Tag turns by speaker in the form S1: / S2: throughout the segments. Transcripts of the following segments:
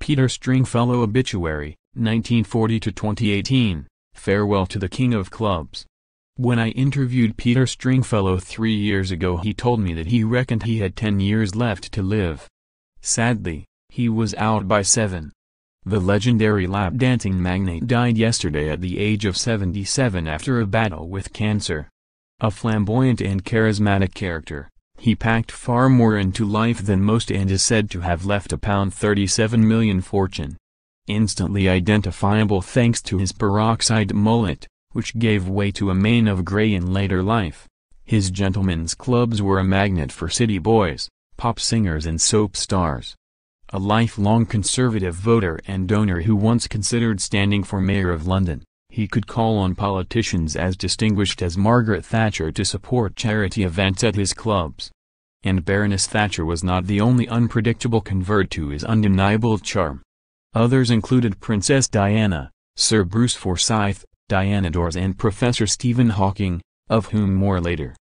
S1: Peter Stringfellow obituary, 1940–2018, farewell to the King of Clubs. When I interviewed Peter Stringfellow 3 years ago, he told me that he reckoned he had 10 years left to live. Sadly, he was out by 7. The legendary lap-dancing magnate died yesterday at the age of 77 after a battle with cancer. A flamboyant and charismatic character, he packed far more into life than most and is said to have left a £37 million fortune. Instantly identifiable thanks to his peroxide mullet, which gave way to a mane of grey in later life. His gentlemen's clubs were a magnet for city boys, pop singers and soap stars. A lifelong conservative voter and donor who once considered standing for mayor of London, he could call on politicians as distinguished as Margaret Thatcher to support charity events at his clubs. And Baroness Thatcher was not the only unpredictable convert to his undeniable charm. Others included Princess Diana, Sir Bruce Forsyth, Diana Dors and Professor Stephen Hawking, of whom more later.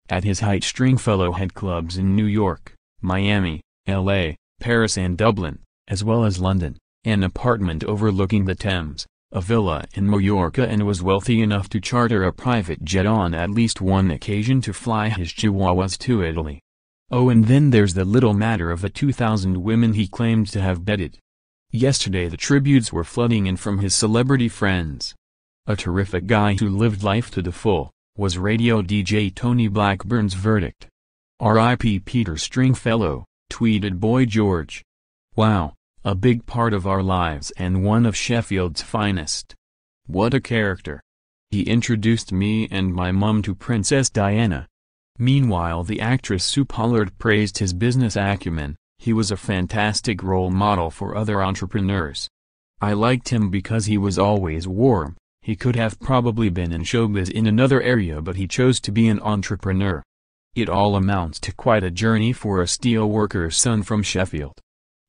S1: At his height, Stringfellow had clubs in New York, Miami, L.A., Paris and Dublin, as well as London, an apartment overlooking the Thames, a villa in Mallorca, and was wealthy enough to charter a private jet on at least one occasion to fly his chihuahuas to Italy. Oh, and then there's the little matter of the 2,000 women he claimed to have bedded. Yesterday the tributes were flooding in from his celebrity friends. A terrific guy who lived life to the full, was radio DJ Tony Blackburn's verdict. R.I.P. Peter Stringfellow, tweeted Boy George. Wow, a big part of our lives and one of Sheffield's finest. What a character. He introduced me and my mum to Princess Diana. Meanwhile, the actress Sue Pollard praised his business acumen. He was a fantastic role model for other entrepreneurs. I liked him because he was always warm. He could have probably been in showbiz in another area, but he chose to be an entrepreneur. It all amounts to quite a journey for a steelworker's son from Sheffield.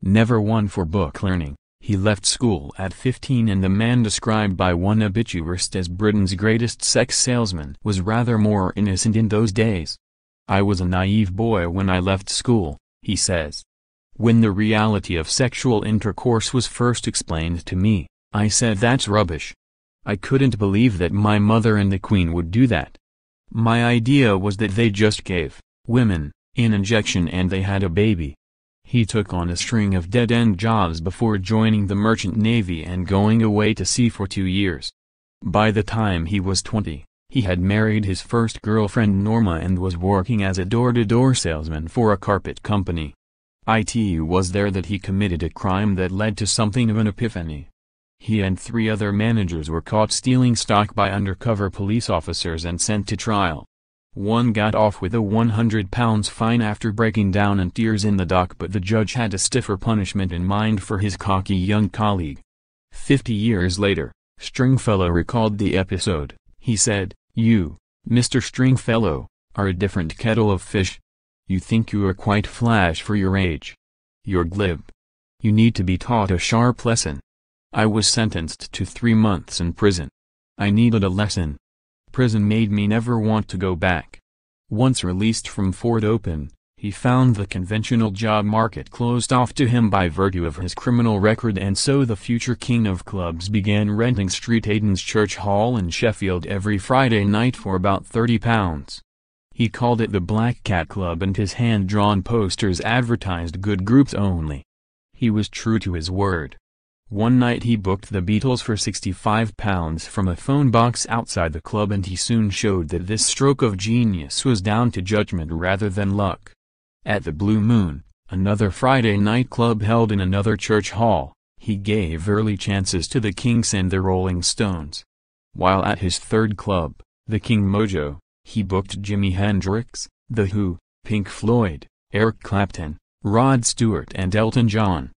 S1: Never one for book learning, he left school at 15, and the man described by one obituarist as Britain's greatest sex salesman was rather more innocent in those days. I was a naive boy when I left school, he says. When the reality of sexual intercourse was first explained to me, I said that's rubbish. I couldn't believe that my mother and the Queen would do that. My idea was that they just gave women an injection and they had a baby. He took on a string of dead-end jobs before joining the Merchant Navy and going away to sea for 2 years. By the time he was 20, he had married his first girlfriend Norma and was working as a door-to-door salesman for a carpet company. It was there that he committed a crime that led to something of an epiphany. He and 3 other managers were caught stealing stock by undercover police officers and sent to trial. One got off with a £100 fine after breaking down in tears in the dock, but the judge had a stiffer punishment in mind for his cocky young colleague. 50 years later, Stringfellow recalled the episode. He said, "You, Mr. Stringfellow, are a different kettle of fish. You think you are quite flash for your age. You're glib. You need to be taught a sharp lesson. I was sentenced to 3 months in prison. I needed a lesson. Prison made me never want to go back." Once released from Fort Open, he found the conventional job market closed off to him by virtue of his criminal record, and so the future king of clubs began renting St Aidan's Church Hall in Sheffield every Friday night for about £30. He called it the Black Cat Club, and his hand-drawn posters advertised good groups only. He was true to his word. One night he booked the Beatles for £65 from a phone box outside the club, and he soon showed that this stroke of genius was down to judgment rather than luck. At the Blue Moon, another Friday night club held in another church hall, he gave early chances to the Kinks and the Rolling Stones. While at his third club, the King Mojo, he booked Jimi Hendrix, The Who, Pink Floyd, Eric Clapton, Rod Stewart and Elton John.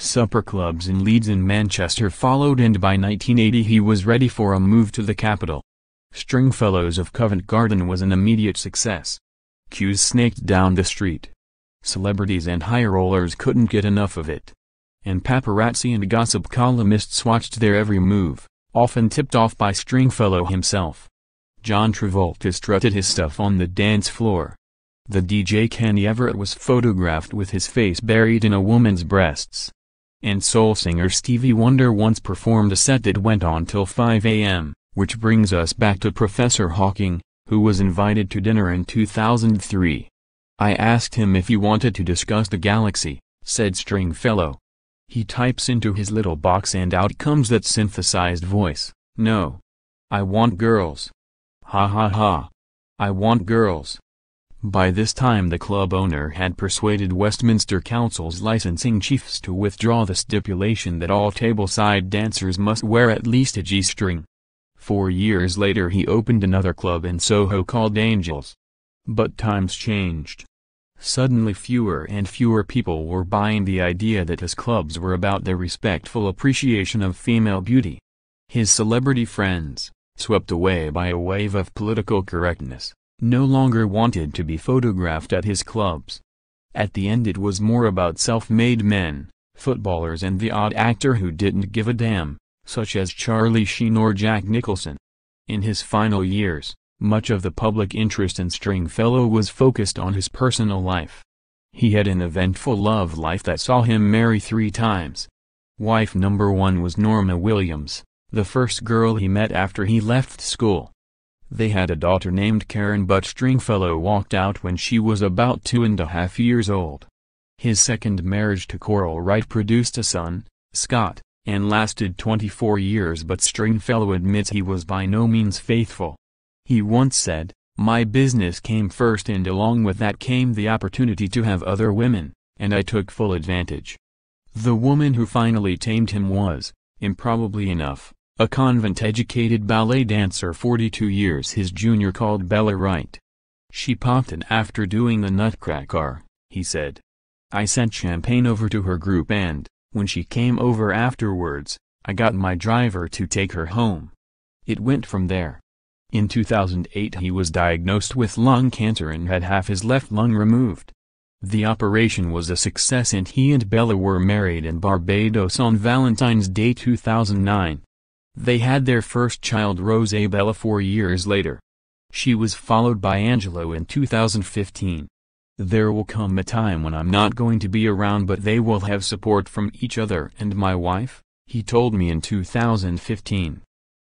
S1: Supper clubs in Leeds and Manchester followed, and by 1980 he was ready for a move to the capital. Stringfellow's of Covent Garden was an immediate success. Queues snaked down the street. Celebrities and high rollers couldn't get enough of it. And paparazzi and gossip columnists watched their every move, often tipped off by Stringfellow himself. John Travolta strutted his stuff on the dance floor. The DJ Kenny Everett was photographed with his face buried in a woman's breasts. And soul singer Stevie Wonder once performed a set that went on till 5 a.m., which brings us back to Professor Hawking, who was invited to dinner in 2003. "I asked him if he wanted to discuss the galaxy," said Stringfellow. He types into his little box and out comes that synthesized voice, "No. I want girls. Ha ha ha. I want girls." By this time the club owner had persuaded Westminster Council's licensing chiefs to withdraw the stipulation that all tableside dancers must wear at least a G-string. 4 years later he opened another club in Soho called Angels. But times changed. Suddenly fewer and fewer people were buying the idea that his clubs were about the respectful appreciation of female beauty. His celebrity friends, swept away by a wave of political correctness, no longer wanted to be photographed at his clubs. At the end it was more about self-made men, footballers and the odd actor who didn't give a damn, such as Charlie Sheen or Jack Nicholson. In his final years, much of the public interest in Stringfellow was focused on his personal life. He had an eventful love life that saw him marry 3 times. Wife number 1 was Norma Williams, the first girl he met after he left school. They had a daughter named Karen, but Stringfellow walked out when she was about 2.5 years old. His second marriage to Coral Wright produced a son, Scott, and lasted 24 years, but Stringfellow admits he was by no means faithful. He once said, "My business came first and along with that came the opportunity to have other women, and I took full advantage." The woman who finally tamed him was, improbably enough, a convent-educated ballet dancer 42 years his junior called Bella Wright. "She popped in after doing the Nutcracker," he said. "I sent champagne over to her group and, when she came over afterwards, I got my driver to take her home. It went from there." In 2008 he was diagnosed with lung cancer and had half his left lung removed. The operation was a success and he and Bella were married in Barbados on Valentine's Day 2009. They had their first child Rosabella 4 years later. She was followed by Angelo in 2015. "There will come a time when I'm not going to be around, but they will have support from each other and my wife," he told me in 2015.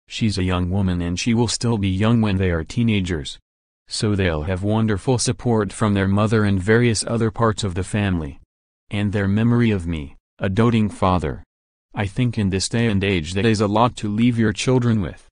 S1: "She's a young woman and she will still be young when they are teenagers. So they'll have wonderful support from their mother and various other parts of the family. And their memory of me, a doting father. I think in this day and age that is a lot to leave your children with."